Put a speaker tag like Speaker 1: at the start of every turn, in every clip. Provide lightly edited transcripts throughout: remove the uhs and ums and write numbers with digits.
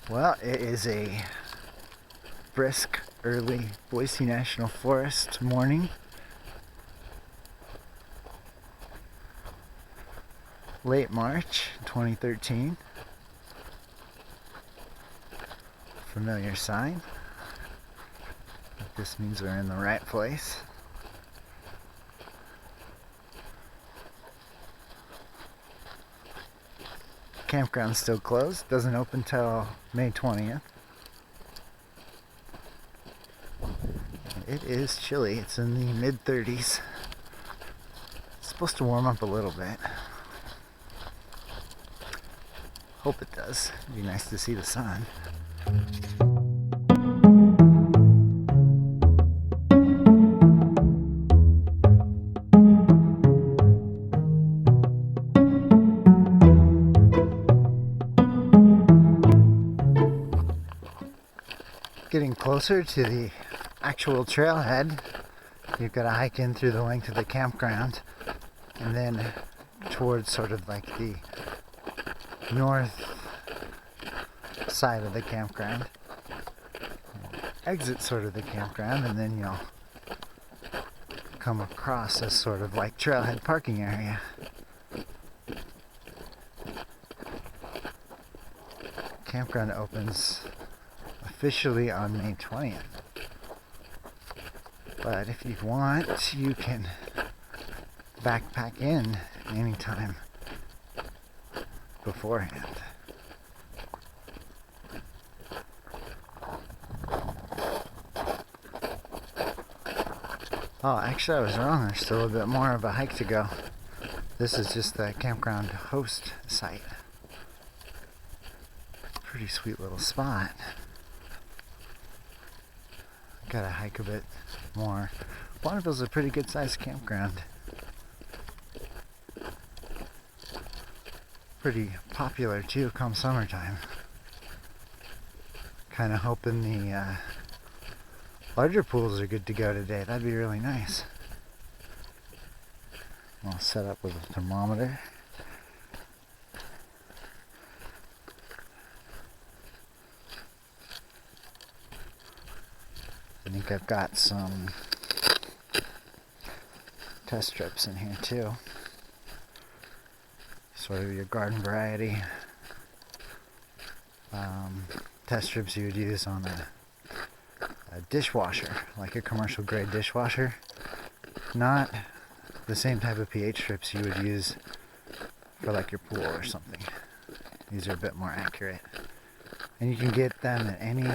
Speaker 1: Well, it is a brisk, early Boise National Forest morning. Late March 2013. Familiar sign. This means we're in the right place. Campground's still closed. Doesn't open till May 20th. It is chilly. It's in the mid-30s. It's supposed to warm up a little bit. Hope it does. It'd be nice to see the sun. Getting closer to the actual trailhead, you've got to hike in through the length of the campground and then towards sort of like the north side of the campground. Exit sort of the campground, and then you'll come across this sort of like trailhead parking area. Campground opens officially on May 20th. But if you want, you can backpack in anytime beforehand. Oh, actually I was wrong. There's still a bit more of a hike to go. This is just the campground host site. Pretty sweet little spot. Gotta hike a bit more. Bonneville's a pretty good sized campground. Pretty popular too come summertime. Kinda hoping the larger pools are good to go today. That'd be really nice. I'll set up with a thermometer. I think I've got some test strips in here too. Sort of your garden variety test strips you would use on a dishwasher, like a commercial grade dishwasher. Not the same type of pH strips you would use for like your pool or something. These are a bit more accurate. And you can get them at any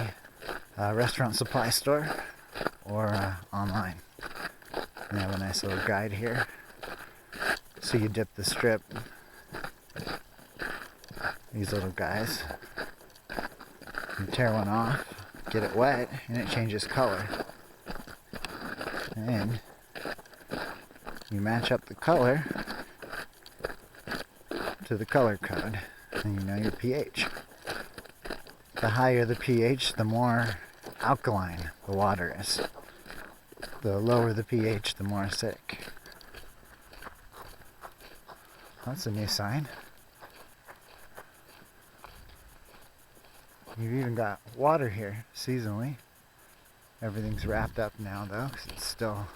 Speaker 1: restaurant supply store or online. They have a nice little guide here. So you dip the strip, these little guys, you tear one off, get it wet, and it changes color. And you match up the color to the color code, and you know your pH. The higher the pH, the more alkaline the water is. The lower the pH, the more acidic. That's a new sign. You've even got water here seasonally. Everything's wrapped up now though, because it's still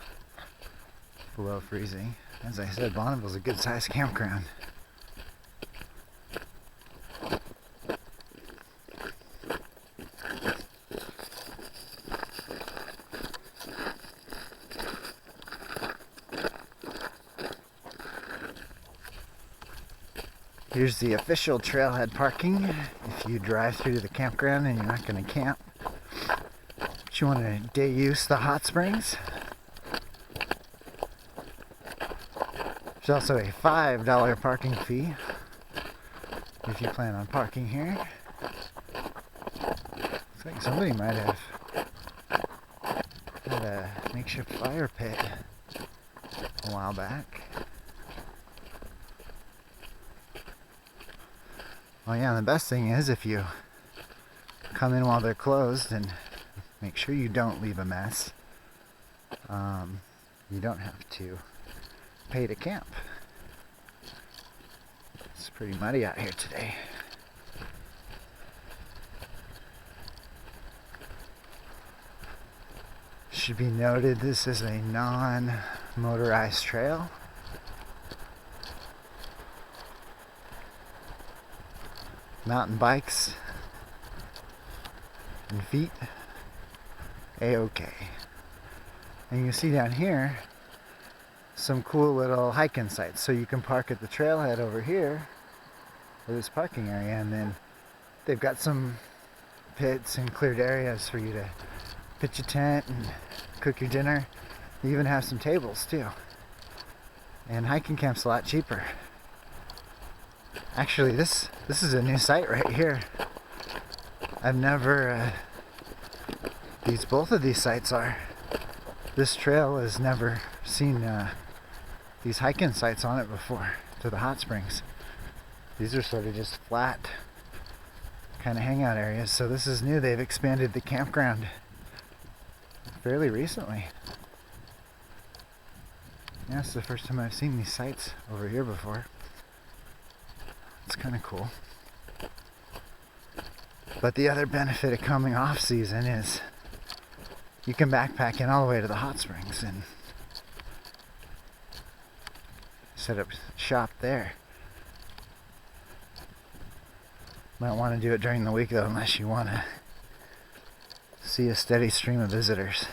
Speaker 1: below freezing. As I said, Bonneville's a good sized campground. Here's the official trailhead parking. If you drive through the campground and you're not going to camp, but you want to day use the hot springs, there's also a $5 parking fee if you plan on parking here. Looks like somebody might have had a makeshift fire pit a while back. Well, yeah, the best thing is if you come in while they're closed and make sure you don't leave a mess, you don't have to pay to camp. It's pretty muddy out here today. should be noted, this is a non-motorized trail. Mountain bikes and feet, a-okay. And you can see down here some cool little hiking sites. So you can park at the trailhead over here, or this parking area, and then they've got some pits and cleared areas for you to pitch a tent and cook your dinner. They even have some tables too. And hiking camp's a lot cheaper. Actually, this is a new site right here. I've never, both of these sites are. This trail has never seen these hiking sites on it before, to the hot springs. These are sort of just flat kind of hangout areas. So this is new. They've expanded the campground fairly recently. Yeah, it's the first time I've seen these sites over here before. It's kind of cool. But the other benefit of coming off season is you can backpack in all the way to the hot springs and set up shop there. Might want to do it during the week though, unless you want to see a steady stream of visitors.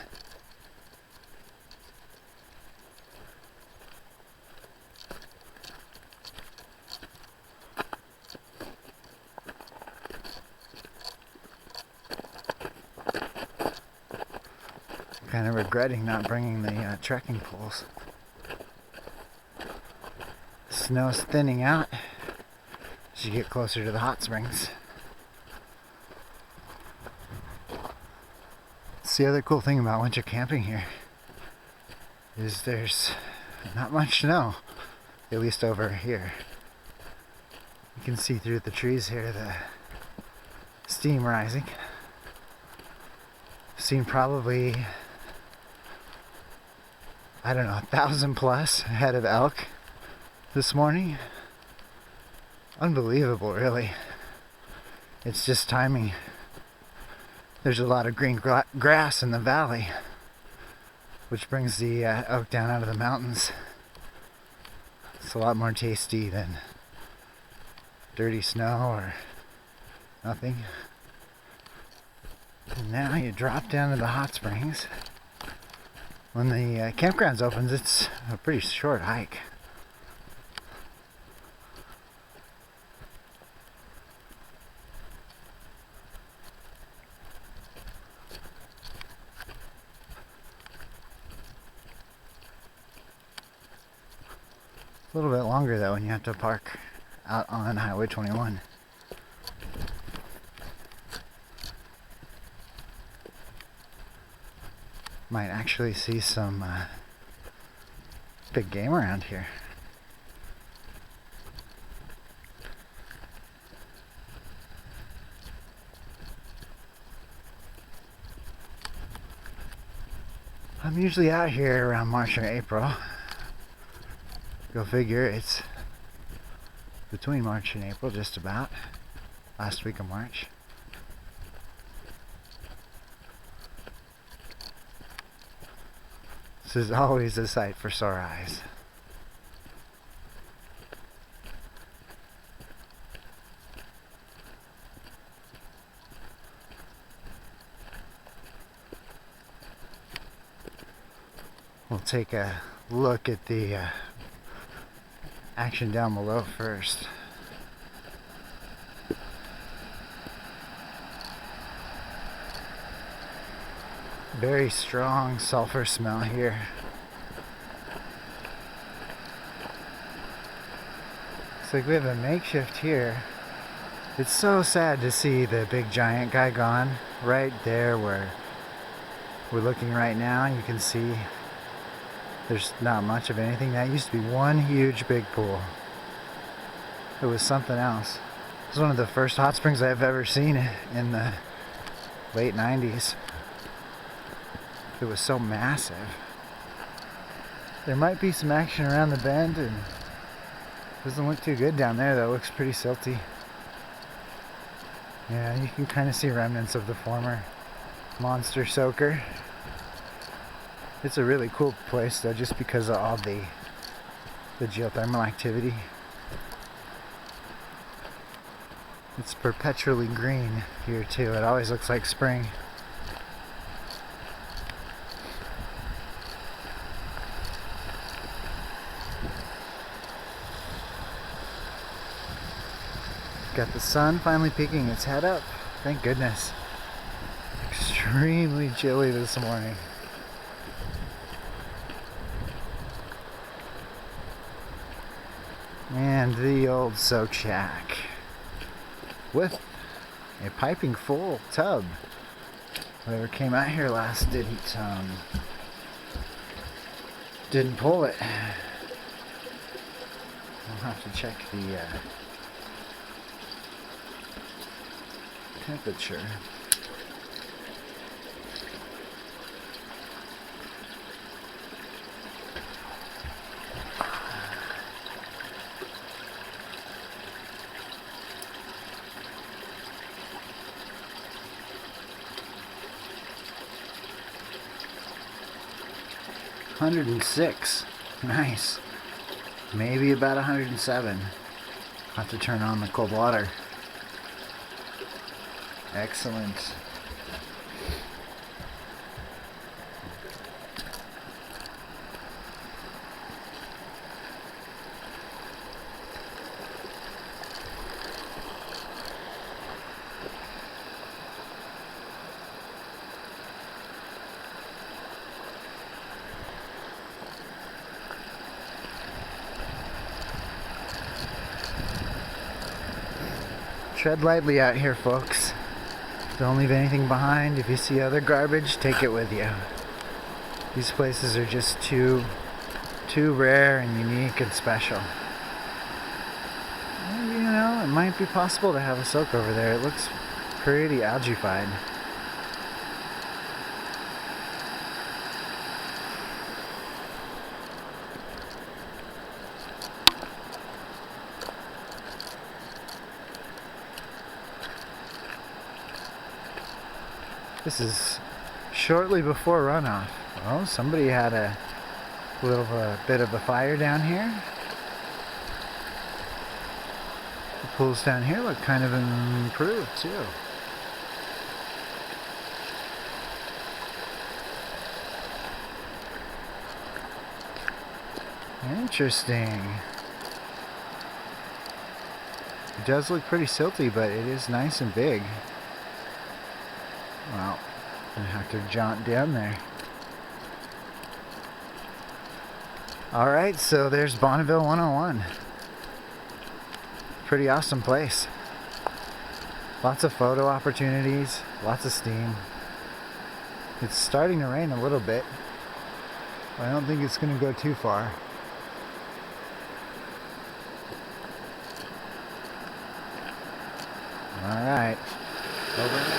Speaker 1: Kind of regretting not bringing the trekking poles. Snow's thinning out as you get closer to the hot springs. That's the other cool thing about winter camping here, is there's not much snow, at least over here. You can see through the trees here the steam rising. I've seen probably, I don't know, 1,000 plus head of elk this morning. Unbelievable, really. It's just timing. There's a lot of green grass in the valley, which brings the elk down out of the mountains. It's a lot more tasty than dirty snow or nothing. And now you drop down to the hot springs. When the campground opens, it's a pretty short hike. A little bit longer though when you have to park out on Highway 21. Might actually see some big game around here. I'm usually out here around March or April. Go figure, it's between March and April, just about. Last week of March. This is always a sight for sore eyes. We'll take a look at the action down below first. Very strong sulfur smell here. Looks like we have a makeshift here. It's so sad to see the big giant guy gone. Right there where we're looking right now, you can see there's not much of anything. That used to be one huge big pool. It was something else. It was one of the first hot springs I've ever seen in the late 90s. It was so massive. There might be some action around the bend, and doesn't look too good down there though. It looks pretty silty. Yeah, you can kind of see remnants of the former monster soaker. It's a really cool place though, just because of all the geothermal activity. It's perpetually green here too. It always looks like spring. Got the sun finally peeking its head up. Thank goodness. Extremely chilly this morning. And the old soak shack with a piping full tub. Whoever came out here last didn't pull it. I'll have to check the temperature. $106. Nice. Maybe about 107. I'll have to turn on the cold water. Excellent. Tread lightly out here, folks. Don't leave anything behind. If you see other garbage, take it with you. These places are just too rare and unique and special. Maybe, you know, it might be possible to have a soak over there. It looks pretty algae-fied. This is shortly before runoff. Oh, somebody had a little bit of a fire down here. The pools down here look kind of improved too. Interesting. It does look pretty silty, but it is nice and big. Well, I'm gonna have to jaunt down there. Alright, so there's Bonneville 101. Pretty awesome place. Lots of photo opportunities, lots of steam. It's starting to rain a little bit. I don't think it's gonna go too far. Alright. Over.